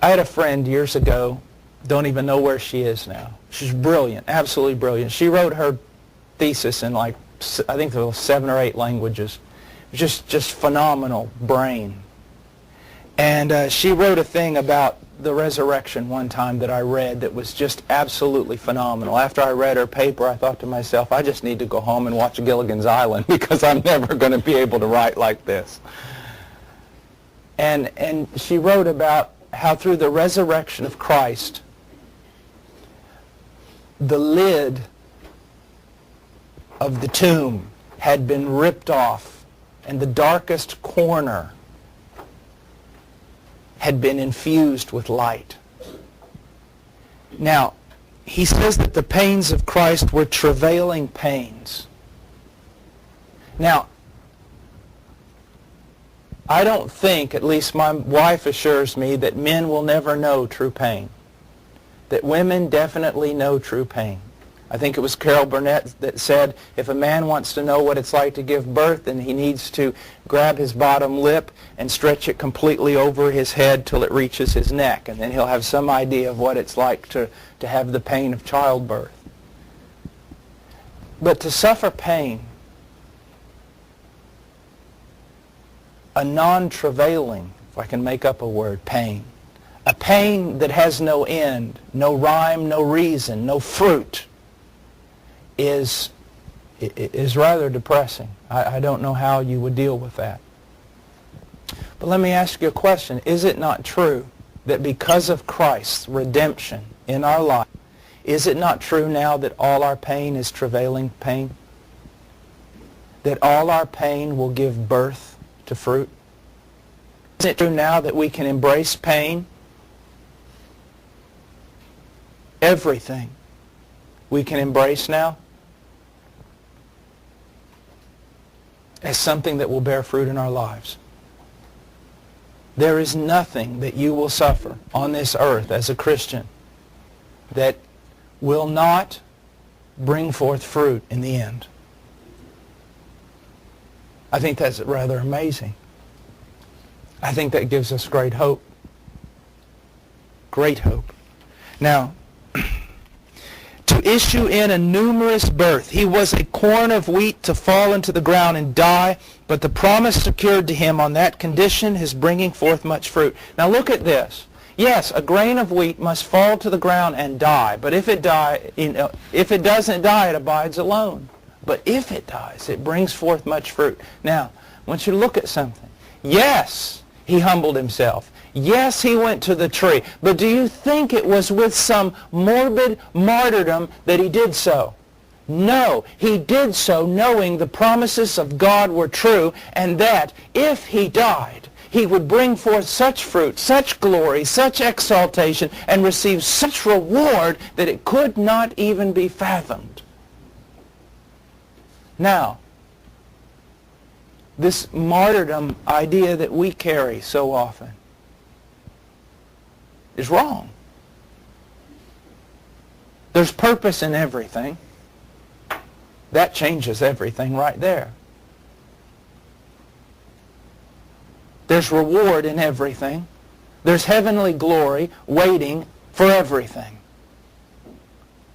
I had a friend years ago, don't even know where she is now. She's brilliant, absolutely brilliant. She wrote her thesis in I think there were 7 or 8 languages. Just phenomenal brain. And she wrote a thing about the resurrection one time that I read that was just absolutely phenomenal. After I read her paper, I thought to myself, I just need to go home and watch Gilligan's Island because I'm never going to be able to write like this. And she wrote about how through the resurrection of Christ, the lid of the tomb had been ripped off, and the darkest corner had been infused with light. Now, he says that the pains of Christ were travailing pains. Now, I don't think, at least my wife assures me, that men will never know true pain. That women definitely know true pain. I think it was Carol Burnett that said, if a man wants to know what it's like to give birth, then he needs to grab his bottom lip and stretch it completely over his head till it reaches his neck, and then he'll have some idea of what it's like to have the pain of childbirth. But to suffer pain, a non-travailing, if I can make up a word, pain, a pain that has no end, no rhyme, no reason, no fruit, is rather depressing. I don't know how you would deal with that. But let me ask you a question. Is it not true that because of Christ's redemption in our life, is it not true now that all our pain is travailing pain? That all our pain will give birth to fruit? Is it true now that we can embrace pain? Everything we can embrace now as something that will bear fruit in our lives. There is nothing that you will suffer on this earth as a Christian that will not bring forth fruit in the end. I think that's rather amazing. I think that gives us great hope. Great hope. Now, to issue in a numerous birth. He was a corn of wheat to fall into the ground and die, but the promise secured to him on that condition is bringing forth much fruit. Now look at this. Yes, a grain of wheat must fall to the ground and die, but if it doesn't die, it abides alone. But if it dies, it brings forth much fruit. Now, I want you to look at something. Yes, he humbled himself. Yes, he went to the tree. But do you think it was with some morbid martyrdom that he did so? No, he did so knowing the promises of God were true, and that if he died, he would bring forth such fruit, such glory, such exaltation, and receive such reward that it could not even be fathomed. Now, this martyrdom idea that we carry so often is wrong. There's purpose in everything. That changes everything right there. There's reward in everything. There's heavenly glory waiting for everything.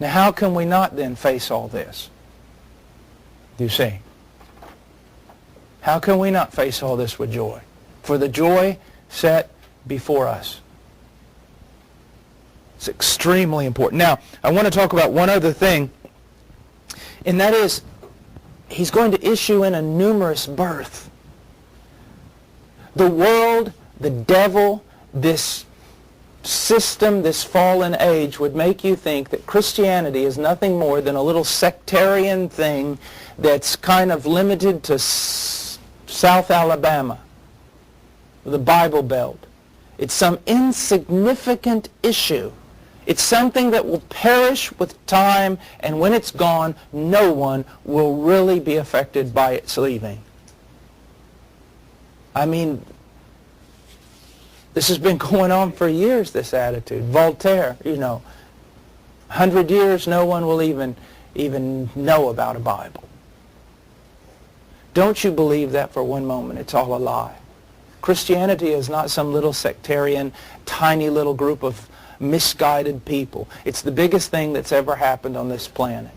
Now how can we not then face all this? You see? How can we not face all this with joy? For the joy set before us. It's extremely important. Now, I want to talk about one other thing, and that is, he's going to issue in a numerous birth. The world, the devil, this system, this fallen age would make you think that Christianity is nothing more than a little sectarian thing that's kind of limited to South Alabama, the Bible Belt. It's some insignificant issue. It's something that will perish with time, and when it's gone, no one will really be affected by its leaving. I mean, this has been going on for years, this attitude. Voltaire, 100 years, no one will even know about a Bible. Don't you believe that for one moment. It's all a lie. Christianity is not some little sectarian, tiny little group of misguided people. It's the biggest thing that's ever happened on this planet.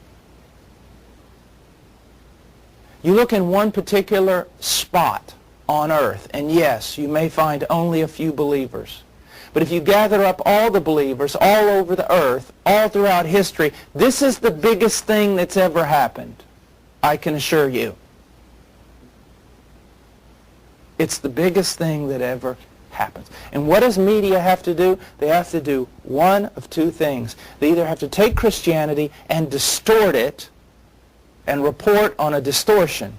You look in one particular spot on earth, and yes, you may find only a few believers. But if you gather up all the believers all over the earth, all throughout history, this is the biggest thing that's ever happened. I can assure you. It's the biggest thing that ever happens. And what does media have to do? They have to do one of two things. They either have to take Christianity and distort it and report on a distortion,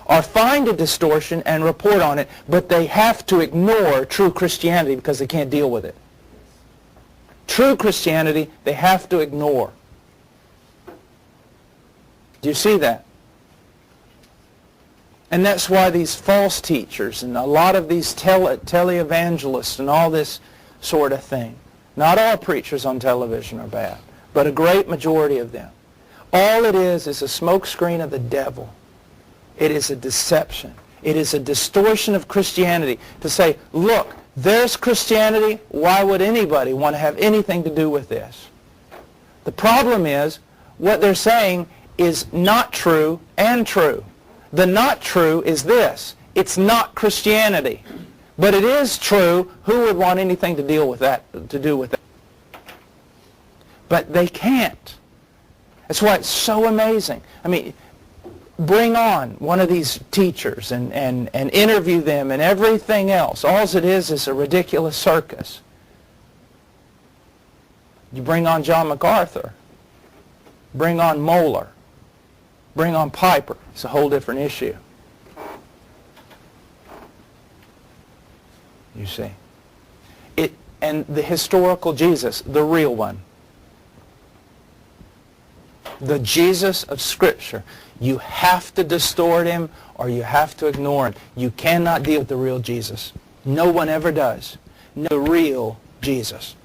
or find a distortion and report on it, but they have to ignore true Christianity because they can't deal with it. True Christianity, they have to ignore. Do you see that? And that's why these false teachers and a lot of these televangelists and all this sort of thing, not all preachers on television are bad, but a great majority of them. All it is a smokescreen of the devil. It is a deception. It is a distortion of Christianity to say, look, there's Christianity. Why would anybody want to have anything to do with this? The problem is what they're saying is not true and true. The not true is this. It's not Christianity. But it is true. Who would want anything to do with that? But they can't. That's why it's so amazing. I mean, bring on one of these teachers and interview them and everything else. All it is a ridiculous circus. You bring on John MacArthur. Bring on Moeller. Bring on Piper. It's a whole different issue. You see. And the historical Jesus, the real one. The Jesus of Scripture. You have to distort him or you have to ignore him. You cannot deal with the real Jesus. No one ever does. The real Jesus.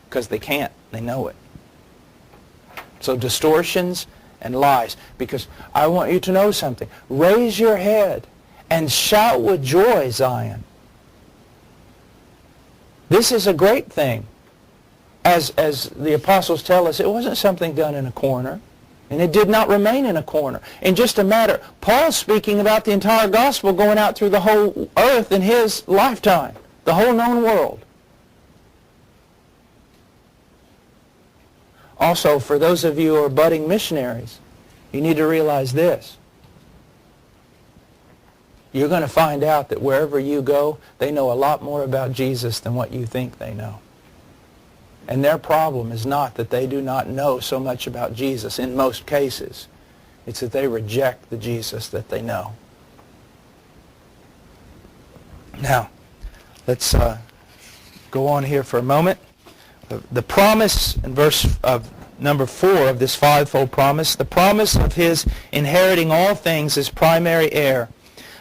Because they can't. They know it. So distortions and lies. Because I want you to know something. Raise your head and shout with joy, Zion. This is a great thing. As the apostles tell us, it wasn't something done in a corner. And it did not remain in a corner. In just a matter, Paul's speaking about the entire gospel going out through the whole earth in his lifetime. The whole known world. Also, for those of you who are budding missionaries, you need to realize this. You're going to find out that wherever you go, they know a lot more about Jesus than what you think they know. And their problem is not that they do not know so much about Jesus in most cases. It's that they reject the Jesus that they know. Now, let's go on here for a moment. The promise in verse of number 4 of this fivefold promise, the promise of his inheriting all things as primary heir.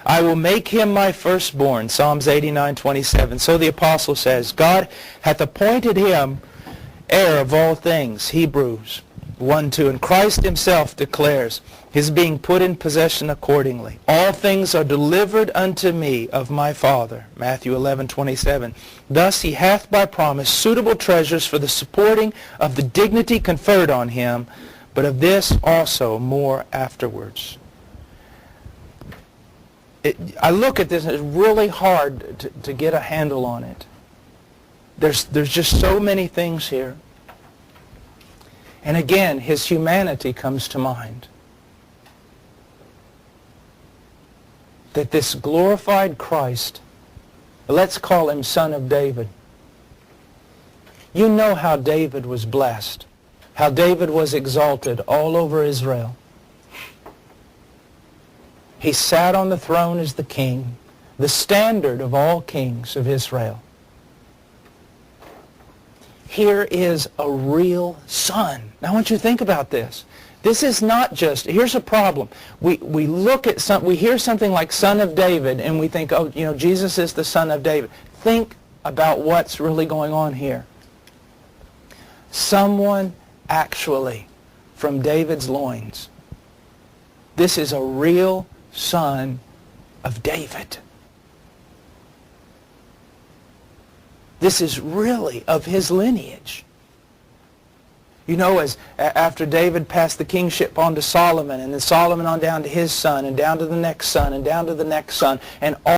I will make him my firstborn, Psalms 89:27. So the apostle says, God hath appointed him heir of all things, Hebrews 1:2. And Christ himself declares his being put in possession accordingly. All things are delivered unto me of my Father, Matthew 11:27. Thus he hath by promise suitable treasures for the supporting of the dignity conferred on him, but of this also more afterwards. I look at this and it's really hard to get a handle on it. There's just so many things here. And again, his humanity comes to mind. That this glorified Christ, let's call him Son of David. You know how David was blessed, how David was exalted all over Israel. He sat on the throne as the king, the standard of all kings of Israel. Here is a real son. Now I want you to think about this. This is not just, here's a problem. We look at we hear something like Son of David and we think, oh, Jesus is the Son of David. Think about what's really going on here. Someone actually from David's loins. This is a real son of David. This is really of his lineage. You know, as after David passed the kingship on to Solomon, and then Solomon on down to his son, and down to the next son, and down to the next son, and all